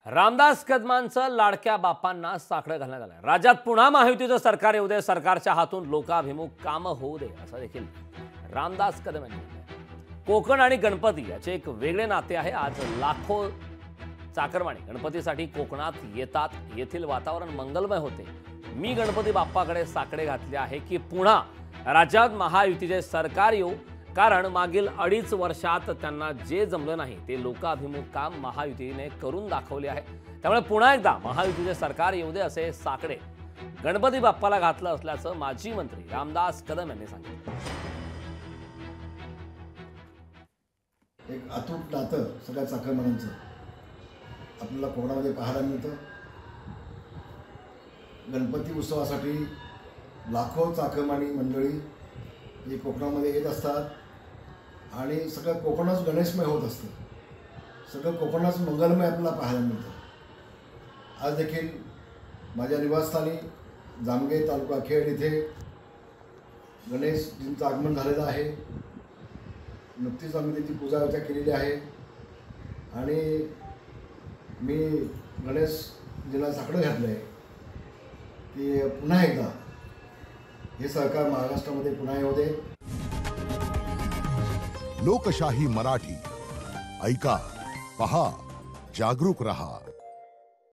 रामदास कदमांचं लाडक्या बापांना साकडं घालण्यात आलं। राज्यात पुन्हा महायुतीचं सरकार येऊ दे, सरकारच्या हातून लोकाभिमुख कामं होऊ दे, असं देखील रामदास कदम यांनी म्हटलंय। कोकण आणि गणपती याचे एक वेगळे नाते आहे। आज लाखो चाकरमानी गणपतीसाठी कोकणात येतात। येथील वातावरण मंगलमय होते। मी गणपती बाप्पाकडे साकडे घातले आहे की पुन्हा राज्यात महायुतीचे सरकार येऊ, कारण मागील 2.5 वर्षात त्यांना जे जमलं नाही ते लोकाभिमुख काम महायुतीने करून दाखवले आहे। त्यामुळे पुन्हा एकदा महायुतीचे सरकार येऊ दे असे साकडे गणपती बाप्पाला घातलं असल्याचं माजी मंत्री रामदास कदम यांनी सांगितलं। एक अतूट नातं सगळ्या चाकरमान्यांचं आपल्याला कोकणामध्ये पाहायला मिळतं। गणपती उत्सवासाठी लाखो चाकरमानी मंडळी जी कोकणामध्ये येत असतात आणि सगळं कोकणच गणेशमय होत असतं। सगळं कोकणच मंगलमय आपल्याला पाहायला मिळतं। आज देखील माझ्या निवासस्थानी जामगे तालुका खेड इथे गणेशजींचं आगमन झालेलं आहे। नुकतीच आम्ही त्याची पूजा अर्चा केलेली आहे आणि मी गणेशजींना साकडं घातलं आहे की पुन्हा एकदा हे सरकार महाराष्ट्रामध्ये पुन्हा येऊ दे। लोकशाही मराठी ऐका, पहा, जागरूक रहा।